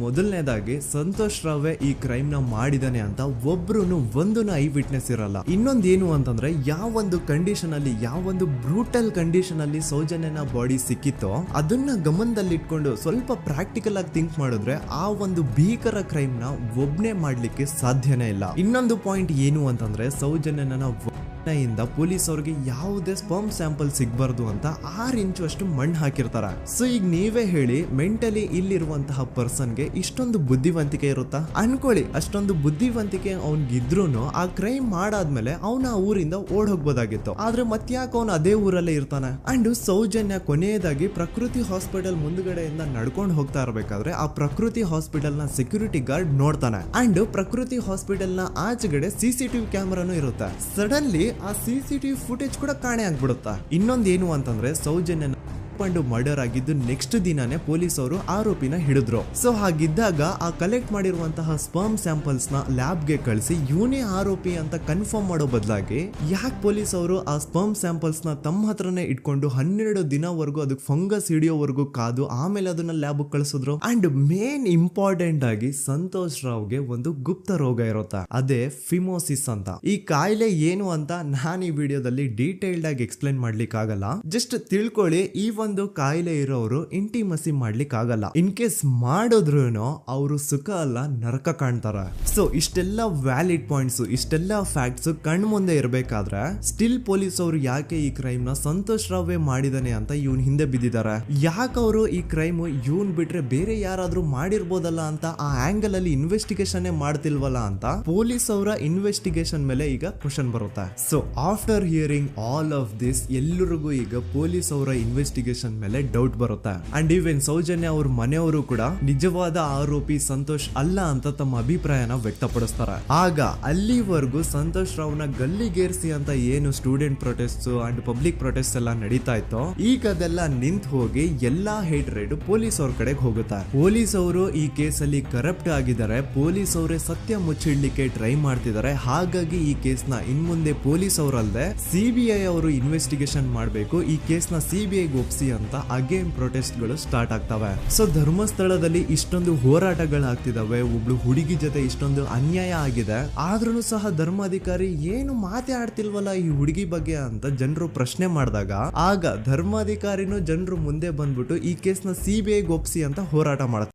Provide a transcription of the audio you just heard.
ಮೊದಲನೇದಾಗಿ ಸಂತೋಷ್ ರಾವೇ ಈ ಕ್ರೈಮ್ ನ ಮಾಡಿದಾನೆ ಅಂತ ಒಬ್ರು ಒಂದು ಐ ವಿಟ್ನೆಸ್ ಇರಲ್ಲ. ಇನ್ನೊಂದು ಏನು ಅಂತಂದ್ರೆ ಯಾವೊಂದು ಕಂಡೀಷನ್ ಅಲ್ಲಿ ಯಾವೊಂದು ಬ್ರೂಟಲ್ ಕಂಡೀಷನ್ ಅಲ್ಲಿ ಸೌಜನ್ಯನ ಬಾಡಿ ಸಿಕ್ಕಿತ್ತೋ ಅದನ್ನ ಗಮನದಲ್ಲಿಟ್ಕೊಂಡು ಸ್ವಲ್ಪ ಪ್ರಾಕ್ಟಿಕಲ್ ಆಗಿ ಥಿಂಕ್ ಮಾಡಿದ್ರೆ ಆ ಒಂದು ಭೀಕರ ಕ್ರೈಮ್ ನ ಒಬ್ನೇ ಮಾಡ್ಲಿಕ್ಕೆ ಸಾಧ್ಯನೇ ಇಲ್ಲ. ಇನ್ನೊಂದು ಪಾಯಿಂಟ್ ಏನು ಅಂತಂದ್ರೆ ಸೌಜನ್ಯನ ಇಂದ ಪೊಲೀಸ್ ಅವ್ರಿಗೆ ಯಾವುದೇ ಸ್ಪರ್ಮ್ ಸ್ಯಾಂಪಲ್ ಸಿಗ್ಬಾರ್ದು ಅಂತ 6 ಇಂಚು ಅಷ್ಟು ಮಣ್ಣು ಹಾಕಿರ್ತಾರೆ. ಸೊ ಈಗ ನೀವೇ ಹೇಳಿ, ಮೆಂಟಲಿ ಇಲ್ಲಿರುವಂತಹ ಪರ್ಸನ್ಗೆ ಇಷ್ಟೊಂದು ಬುದ್ಧಿವಂತಿಕೆ ಇರುತ್ತಾ ಅನ್ಕೊಳ್ಳಿ. ಅಷ್ಟೊಂದು ಬುದ್ಧಿವಂತಿಕೆ ಅವ್ನಿಗಿದ್ರೂನು ಆ ಕ್ರೈಮ್ ಮಾಡಾದ್ಮೇಲೆ ಅವನ ಆ ಊರಿಂದ ಓಡ್ ಹೋಗ್ಬೋದಾಗಿತ್ತು. ಆದ್ರೆ ಮತ್ತ್ಯಾಕೆ ಅವನು ಅದೇ ಊರಲ್ಲೇ ಇರ್ತಾನೆ. ಅಂಡ್ ಸೌಜನ್ಯ ಕೊನೆಯದಾಗಿ ಪ್ರಕೃತಿ ಹಾಸ್ಪಿಟಲ್ ಮುಂದ್ಗಡೆಯಿಂದ ನಡ್ಕೊಂಡು ಹೋಗ್ತಾ ಇರ್ಬೇಕಾದ್ರೆ ಆ ಪ್ರಕೃತಿ ಹಾಸ್ಪಿಟಲ್ ನ ಸೆಕ್ಯೂರಿಟಿ ಗಾರ್ಡ್ ನೋಡ್ತಾನೆ. ಅಂಡ್ ಪ್ರಕೃತಿ ಹಾಸ್ಪಿಟಲ್ ನ ಆಚೆಗಡೆ CCTV ಕ್ಯಾಮರಾನು ಇರುತ್ತೆ. ಸಡನ್ಲಿ ಆ CCTV ಫುಟೇಜ್ ಕೂಡ ಕಾಣೆ ಆಗ್ಬಿಡುತ್ತಾ. ಇನ್ನೊಂದೇನು ಅಂತಂದ್ರೆ ಸೌಜನ್ಯನ ಮರ್ಡರ್ ಆಗಿದ್ದು ನೆಕ್ಸ್ಟ್ ದಿನಾನೇ ಪೊಲೀಸ್ ಅವರು ಆರೋಪಿನ ಹಿಡಿದ್ರು. ಸೊ ಹಾಗಿದ್ದಾಗ ಆ ಕಲೆಕ್ಟ್ ಮಾಡಿರುವಂತಹ ಸ್ಪರ್ಮ್ ಸ್ಯಾಂಪಲ್ಸ್ ನ ಲ್ಯಾಬ್ ಗೆ ಕಳಿಸಿ ಇವನೇ ಆರೋಪಿ ಅಂತ ಕನ್ಫರ್ಮ್ ಮಾಡೋ ಬದಲಾಗಿ ಯಾಕೆ ಪೊಲೀಸ್ ಅವರು ಆ ಸ್ಪರ್ಮ್ ಸ್ಯಾಂಪಲ್ಸ್ ನ ತಮ್ಮ ಹತ್ರನೇ ಇಟ್ಕೊಂಡು 12 ದಿನವರೆಗೂ ಅದಕ್ಕೆ ಫಂಗಸ್ ಹಿಡಿಯೋವರೆಗೂ ಕಾದು ಆಮೇಲೆ ಅದನ್ನ ಲ್ಯಾಬ್ ಕಳಿಸಿದ್ರು. ಅಂಡ್ ಮೇನ್ ಇಂಪಾರ್ಟೆಂಟ್ ಆಗಿ ಸಂತೋಷ್ ರಾವ್ಗೆ ಒಂದು ಗುಪ್ತ ರೋಗ ಇರುತ್ತೆ, ಅದೇ ಫಿಮೋಸಿಸ್ ಅಂತ. ಈ ಕಾಯಿಲೆ ಏನು ಅಂತ ನಾನು ಈ ವಿಡಿಯೋದಲ್ಲಿ ಡೀಟೇಲ್ಡ್ ಆಗಿ ಎಕ್ಸ್ಪ್ಲೈನ್ ಮಾಡ್ಲಿಕ್ಕೆ ಆಗಲ್ಲ. ಜಸ್ಟ್ ತಿಳ್ಕೊಳ್ಳಿ, ಈ ಒಂದು ಕಾಯಿಲೆ ಇರೋರು ಇಂಟಿಮಸಿ ಮಾಡ್ಲಿಕ್ಕೆ ಆಗಲ್ಲ. ಇನ್ ಕೇಸ್ ಮಾಡಿದ್ರು ಅವರು ಸುಖ ಅಲ್ಲ ನರಕ ಕಾಣ್ತಾರೆ. ಸೊ ಇಷ್ಟೆಲ್ಲ ವ್ಯಾಲಿಡ್ ಪಾಯಿಂಟ್ಸ್, ಇಷ್ಟೆಲ್ಲ ಫ್ಯಾಕ್ಟ್ಸ್ ಕಣ್ ಮುಂದೆ ಇರ್ಬೇಕಾದ್ರೆ ಸ್ಟಿಲ್ ಪೊಲೀಸ್ ಅವರು ಯಾಕೆ ಈ ಕ್ರೈಮ್ ನ ಸಂತೋಷ್ ರಾವೇ ಮಾಡಿದಾನೆ ಅಂತ ಇವನ್ ಹಿಂದೆ ಬಿದ್ದಿದ್ದಾರೆ. ಯಾಕೆ ಅವರು ಈ ಕ್ರೈಮ್ ಇವನ್ ಬಿಟ್ರೆ ಬೇರೆ ಯಾರಾದ್ರೂ ಮಾಡಿರ್ಬೋದಲ್ಲ ಅಂತ ಆ ಆಂಗಲ್ ಅಲ್ಲಿ ಇನ್ವೆಸ್ಟಿಗೇಷನ್ ಮಾಡ್ತಿಲ್ವಲ್ಲ ಅಂತ ಪೊಲೀಸ್ ಅವರ ಇನ್ವೆಸ್ಟಿಗೇಷನ್ ಮೇಲೆ ಈಗ ಕ್ವಶನ್ ಬರುತ್ತೆ. So after hearing all of this ಎಲ್ಲರಿಗೂ ಈಗ ಪೊಲೀಸ್ ಅವರ ಇನ್ವೆಸ್ಟಿಗೇಷನ್ ಮೇಲೆ ಡೌಟ್ ಬರುತ್ತೆ. ಅಂಡ್ ಈವನ್ ಸೌಜನ್ಯ ಅವ್ರ ಮನೆಯವರು ಕೂಡ ನಿಜವಾದ ಆರೋಪಿ ಸಂತೋಷ್ ಅಲ್ಲ ಅಂತ ತಮ್ಮ ಅಭಿಪ್ರಾಯನ ವ್ಯಕ್ತಪಡಿಸ್ತಾರೆ. ಆಗ ಅಲ್ಲಿವರೆಗೂ ಸಂತೋಷ್ ರಾವ್ನ ಗಲ್ಲಿಗೇರಿಸಿ ಅಂತ ಏನು student protest and public protest ಎಲ್ಲ ನಡೀತಾ ಇತ್ತು, ಈಗ ಅದೆಲ್ಲ ನಿಂತು ಹೋಗಿ ಎಲ್ಲಾ ಹೇಟ್ರೇಡ್ ಪೊಲೀಸ್ ಅವ್ರ ಕಡೆಗೆ ಹೋಗುತ್ತೆ. ಪೊಲೀಸ್ ಅವರು ಈ ಕೇಸಲ್ಲಿ ಕರಪ್ಟ್ ಆಗಿದ್ದಾರೆ, ಪೊಲೀಸ್ ಅವರೇ ಸತ್ಯ ಮುಚ್ಚಿಡ್ಲಿಕ್ಕೆ ಟ್ರೈ ಮಾಡ್ತಿದ್ದಾರೆ. ಹಾಗಾಗಿ ಈ ಕೇಸ್ನ ಇನ್ಮುಂದೆ ಪೊಲೀಸ್ ಅವರಲ್ಲದೆ CBI ಅವರು ಇನ್ವೆಸ್ಟಿಗೇಷನ್ ಮಾಡಬೇಕು, ಈ ಕೇಸ್ನ CBI ಒಪ್ಸಿ ಅಂತ ಅಗೇನ್ ಪ್ರೊಟೆಸ್ಟ್ ಗಳು ಸ್ಟಾರ್ಟ್ ಆಗ್ತವೆ. ಸೊ ಧರ್ಮಸ್ಥಳದಲ್ಲಿ ಇಷ್ಟೊಂದು ಹೋರಾಟಗಳಾಗ್ತಿದಾವೆ, ಒಬ್ಳು ಹುಡುಗಿ ಜೊತೆ ಇಷ್ಟೊಂದು ಅನ್ಯಾಯ ಆಗಿದೆ, ಆದ್ರೂ ಸಹ ಧರ್ಮಾಧಿಕಾರಿ ಏನು ಮಾತೇ ಆಡ್ತಿಲ್ವಲ್ಲ ಈ ಹುಡುಗಿ ಬಗ್ಗೆ ಅಂತ ಜನರು ಪ್ರಶ್ನೆ ಮಾಡಿದಾಗ ಆಗ ಧರ್ಮಾಧಿಕಾರಿನೂ ಜನರು ಮುಂದೆ ಬಂದ್ಬಿಟ್ಟು ಈ ಕೇಸ್ನ CBI ಒಪ್ಸಿ ಅಂತ ಹೋರಾಟ ಮಾಡ್ತಾರೆ.